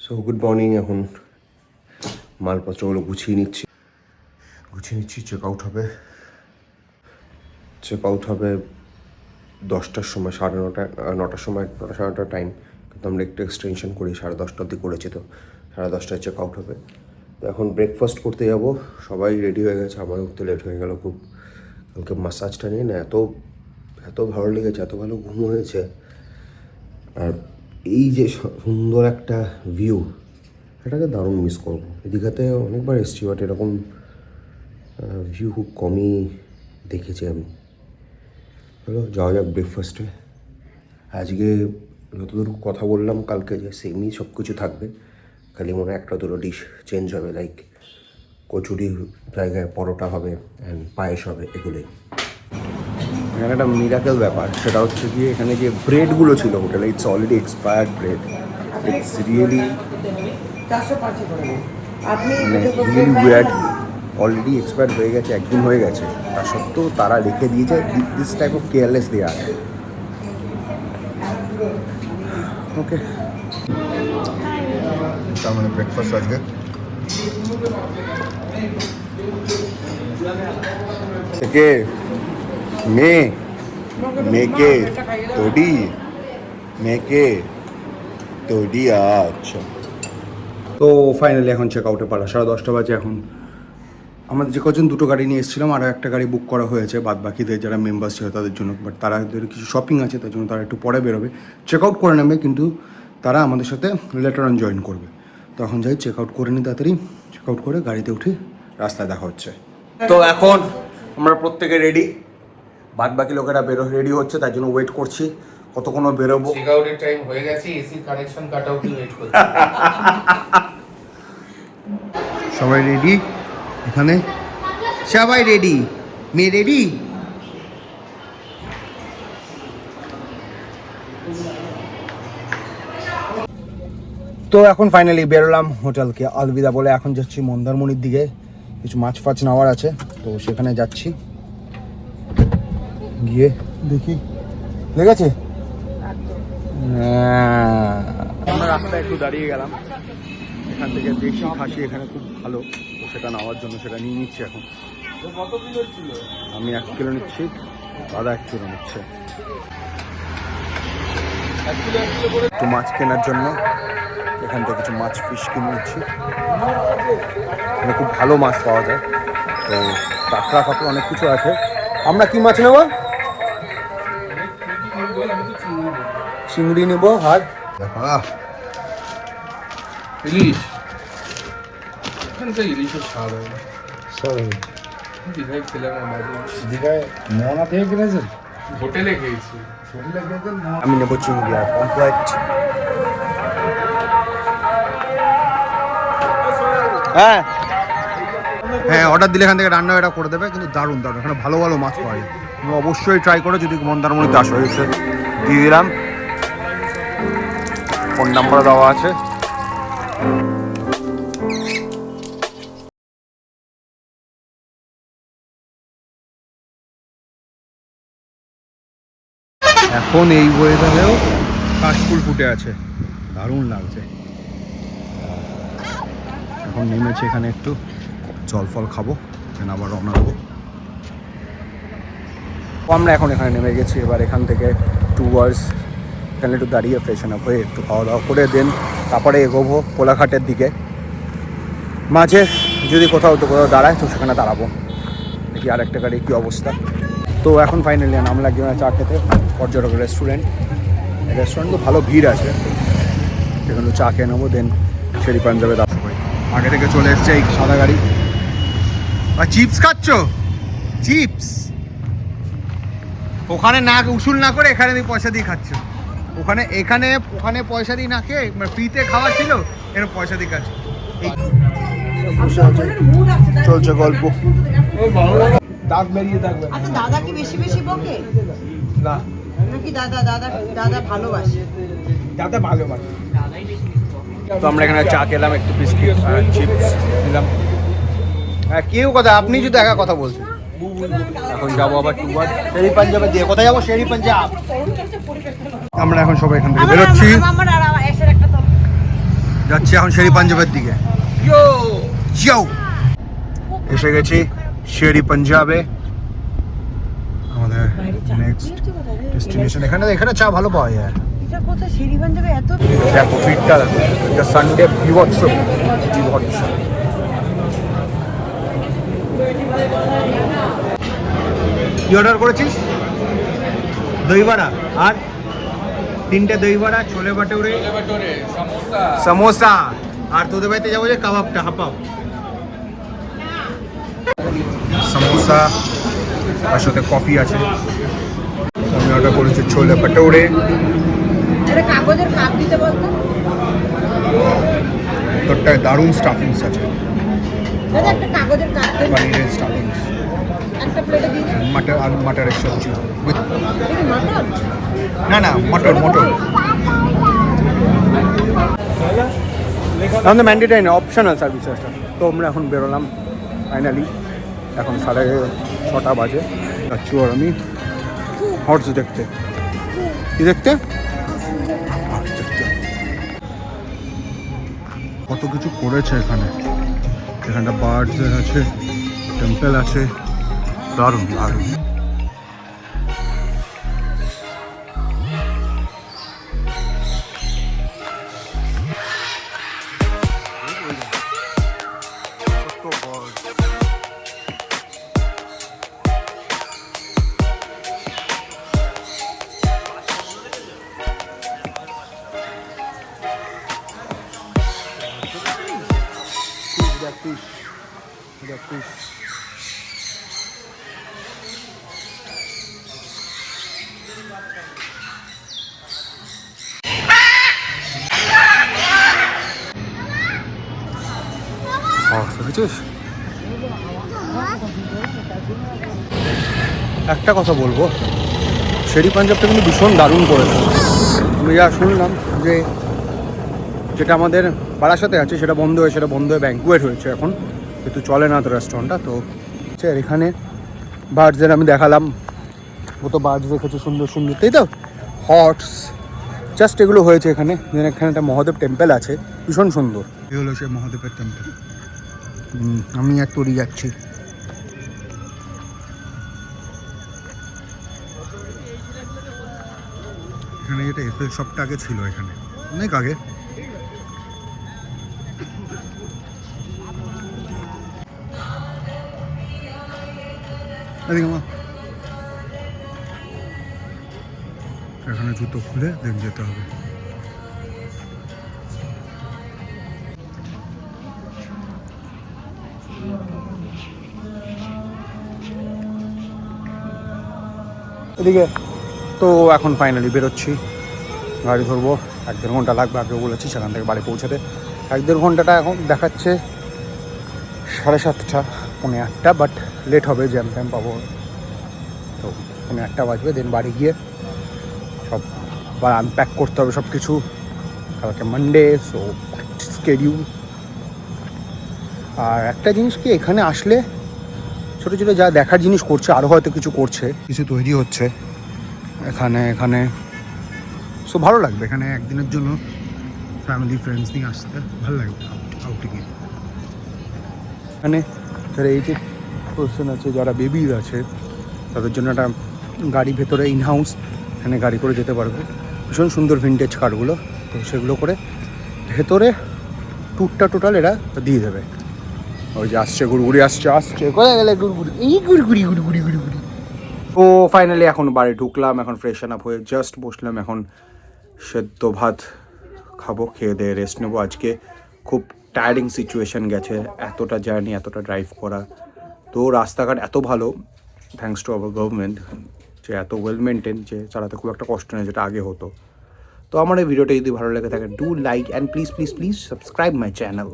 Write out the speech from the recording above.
So good morning. এখন মালপত্রগুলো গুছিয়ে নিচ্ছি চেক আউট হবে 10টার সময়, 9টার সময়, 9:30 টাইম, কিন্তু আমরা একটু এক্সটেনশন করি, 10:30 অবধি করেছি, তো 10:30টায় চেক আউট হবে। তো এখন ব্রেকফাস্ট করতে যাব, সবাই রেডি হয়ে গেছে, আমার উঠতে লেট হয়ে গেল খুব। কালকে মাসাজটা নিয়ে না এত ভালো লেগেছে, এত ভালো ঘুম হয়েছে। আর এই যে সুন্দর একটা ভিউ, এটাকে দারুণ মিস করবো। দীঘাতে অনেকবার এসেছি, বাট এরকম ভিউ খুব কমই দেখেছি আমি। হলো যাওয়া যাক ব্রেকফাস্টে। আজকে যতদূর কথা বললাম কালকে, যে সেমই সব কিছু থাকবে, খালি মনে হয় একটা দুটো ডিশ চেঞ্জ হবে, লাইক কচুরি জায়গায় পরোটা হবে অ্যান্ড পায়েস হবে, এগুলোই। এখানে একটা মিরাকেল ব্যাপার, সেটা হচ্ছে কি, এখানে যে ব্রেডগুলো ছিল হোটেলে, it's already expired bread. It's really weird. Already expired হয়ে গেছে, একদিন হয়ে গেছে, তা সত্ত্বেও তারা রেখে দিয়েছে। দিস টাইপ অফ কেয়ারলেস দে আর। ওকে, তার মানে ব্রেকফাস্ট আজকে থেকে মেয়েকে তোডি। আচ্ছা, তো ফাইনালি এখন চেক আউটে পারা 10:30 বাজে। এখন আমাদের যে কজন দুটো গাড়ি নিয়ে এসেছিলাম, আরও একটা গাড়ি বুক করা হয়েছে বাদ বাকিদের যারা মেম্বার্স ছিল তাদের জন্য, বাট তাদের কিছু শপিং আছে, তার জন্য তারা একটু পরে বেরোবে, চেক আউট করে নেবে, কিন্তু তারা আমাদের সাথে লেটার অন জয়েন করবে। তো এখন যাই, চেক আউট করে নিই তাড়াতাড়ি, চেক আউট করে গাড়িতে উঠে রাস্তায় দেখা হচ্ছে। তো এখন আমরা প্রত্যেকে রেডি, বাদ বাকি লোকেরা রেডি হচ্ছে, তার জন্য ওয়েট করছি কতক্ষণ বেরোবো। চেক আউটের টাইম হয়ে গেছে, এসি কানেকশন কাট আউটে ওয়েট করছি। সবাই রেডি, এখানে সবাই রেডি, মেয়ে রেডি। তো এখন ফাইনালি বেরোলাম হোটেলকে আলবিদা বলে। এখন যাচ্ছি মন্দারমণির দিকে, কিছু মাছ ফাছ নেওয়ার আছে, তো সেখানে যাচ্ছি, গিয়ে দেখি লেগেছে। আমরা রাস্তায় একটু দাঁড়িয়ে গেলাম, এখান থেকে দেশি খাসি এখানে খুব ভালো, তো সেটা নেওয়ার জন্য সেটা নিয়ে নিচ্ছি। এখন কত কিলো ছিল? আমি 1 কিলো নিচ্ছি, দাদা 1 কিলো নিচ্ছে। একটু মাছ কেনার জন্য এখান থেকে কিছু মাছ ফিশ কিনে নিচ্ছি। এখানে খুব ভালো মাছ পাওয়া যায়, তো কাঁকড়া ফাঁকড়া অনেক কিছু আছে। আমরা কি মাছ নেব? চিংড়ি নেব। আর ইলিশ, এখানকার ইলিশের স্বাদ হয় না। দীঘায় খেলাম, দীঘায় মোহনা থেকে কিনেছেন? হোটেলে খেয়েছি। আমি নেব চিংড়ি আর পমফ্রেট। হ্যাঁ হ্যাঁ, অর্ডার দিলে এখান থেকে রান্না এটা করে দেবে, কিন্তু দারুণ দারুণ, এখানে ভালো ভালো মাছ পাওয়া যায়। তুমি অবশ্যই ট্রাই করো যদি মন্দারমণিতে আসো। দিয়ে দিলাম, ফোন নাম্বার দেওয়া আছে। এখন এই ওয়েদারেও কাশফুল ফুটে আছে, দারুণ লাগছে। এখন নেমেছে এখানে, একটু জল ফল খাবো, এখানে আবার রওনা দেবো। আমরা এখন এখানে নেমে গেছি। এবার এখান থেকে টুয়ার্স এখানে একটু দাঁড়িয়ে ফ্রেশন আপ হয়ে একটু খাওয়া দাওয়া করে দেন তারপরে এগোবো কোলাঘাটের দিকে। মাঝে যদি কোথাও দাঁড়ায় তো সেখানে দাঁড়াবো, দেখি আর একটা গাড়ি কী অবস্থা। তো এখন ফাইনালি নামলাম একজন চা খেতে, পর্যটক রেস্টুরেন্ট তো ভালো ভিড় আছে, এখানে চা খেয়ে নেবো, দেন শেরি পাঞ্জাবে দাঁড়াবো। আগে থেকে চলে এসছে এই সাদা গাড়ি। আর চিপস খাচ্ছ? চিপস ওখানে না উসুল না করে এখানে পয়সা দিয়ে খাচ্ছ। ওখানে পয়সা দিয়ে না খেয়ে ফ্রিতে খাওয়া ছিল, এখানে পয়সা দিয়ে খাচ্ছ। চলছে গল্প। দাঁত বেরিয়ে থাকবে। আচ্ছা, দাদা কি বেশি বেশি বকে? না, নাকি দাদা ভালোবাসে? দাদা ভালোবাসে। তো আমরা এখানে চা খেলাম, একটু বিস্কিট চিপস নিলাম। হ্যাঁ, কেউ কথা, আপনি যদি একা কথা বলছেন। এখন যাবো আবার টুয়ার্ড শেরি পাঞ্জাবের দিকে। কোথায় যাবো? শেরি পাঞ্জাব। আমরা এখন সবাই এখান থেকে বেরোচ্ছি, যাচ্ছি এখন শেরি পাঞ্জাবের দিকে। যাও, এসে গেছি শেরি পাঞ্জাবে, আমাদের নেক্সট ডেস্টিনেশন। এখানে চা ভালো পাওয়া যায়। দেখো ফিটটা দেখো, এটা সানডে বিভৎস বিভৎস। কি অর্ডার করেছিস? দই বড়া আর 3টে দই বড়া, ছোলে ভাটুরে, সমোসা, আর তোদের বাড়িতে যাবো যে কাবাবটা, হাপাও সমোসা, তার সাথে কফি আছে। আমি অর্ডার করেছি ছোলে ভাটুরে। কাগজের কাপ দিতে বলতো, তোরটায় দারুণ স্টাফিংস আছে, দাদা একটা কাগজের কাপ দেন, পনিরের স্টাফিংস, একটা প্লেটে দিন। মটর আলু মটরের সবজি with মটন না মটর আমাদের ম্যান্ডেটারি না, অপশনাল সার্ভিস এটা। তো আমরা এখন বেরোলাম ফাইনালি, এখন 6:30 বাজে। যাচ্ছি আর আমি হর্স দেখতে। কি দেখতে? কত কিছু করেছে এখানে। এখানটা বার্ডসের আছে, টেম্পল আছে, দারুণ দারুণ। একটা কথা বলবো, শেরি পাঞ্জাবটা কিন্তু ভীষণ দারুণ করেছে। আমি যা শুনলাম যে যেটা আমাদের বারাসাতে আছে সেটা বন্ধ হয়ে ব্যাঙ্কুয়েট হয়েছে এখন, কিন্তু চলে না তো রেস্টুরেন্টটা। তো আর এখানে বার্ডসের আমি দেখালাম, ও তো বার্ডস দেখেছে সুন্দর সুন্দর, তাই তো হর্স জাস্ট এগুলো হয়েছে এখানে। এখানে একটা মহাদেব টেম্পল আছে, ভীষণ সুন্দর। এই হলো সে মহাদেবের টেম্পল। আমি এক তরি যাচ্ছি। এখানে যেটা এফএল শপটা আগে ছিল, এখানে অনেক আগে। এখানে জুতো খুলে দেন যেতে হবে। এদিকে তো এখন ফাইনালি বেরোচ্ছি, গাড়ি ধরবো। 1-1.5 ঘন্টা লাগবে, আগেও বলেছি সেখান থেকে বাড়ি পৌঁছাতে। 1-1.5 ঘন্টাটা এখন দেখাচ্ছে 7:30 পৌনে 8টা, বাট লেট হবে, জ্যাম ট্যাম পাবো। তো পৌনে 8টা বাজবে, দেন বাড়ি গিয়ে সব আবার আনপ্যাক করতে হবে সব কিছু। কালকে মানডে, সো স্কেডিউল। আর একটা জিনিস কি, এখানে আসলে ছোটো ছোটো যা দেখার জিনিস করছে, আরও হয়তো কিছু করছে, কিছু তৈরি হচ্ছে এখানে সো ভালো লাগবে। এখানে একদিনের জন্য ফ্যামিলি ফ্রেন্ডস নিয়ে আসতে ভালো লাগবে আউটিংয়ে। এখানে যারা এই যে পার্সন আছে, যারা বেবিজ আছে, তাদের জন্য একটা গাড়ি ভেতরে ইনহাউস, এখানে গাড়ি করে যেতে পারবে। ভীষণ সুন্দর ভিনটেজ কারগুলো, তো সেগুলো করে ভেতরে ট্যুরটা টোটাল এরা দিয়ে দেবে। ওই যে আসছে গুড়গুড়ি, আসছে কোথায় গেলে গুড়গুড়ি, এই গুড়গুড়ি। তো ফাইনালি এখন বাড়ি ঢুকলাম, এখন ফ্রেশন আপ হয়ে জাস্ট বসলাম। এখন সেদ্ধ ভাত খাবো, খেয়ে দিয়ে রেস্ট নেবো। আজকে খুব টায়ারিং সিচুয়েশান গেছে, এতটা জার্নি, এতটা ড্রাইভ করা। তো রাস্তাঘাট এত ভালো, থ্যাঙ্কস টু আওয়ার গভর্নমেন্ট, যে এত ওয়েল মেনটেন, যে চালাতে খুব একটা কষ্ট নেই, যেটা আগে হতো। তো আমার এই ভিডিওটা যদি ভালো লেগে থাকে, do like and please subscribe my channel.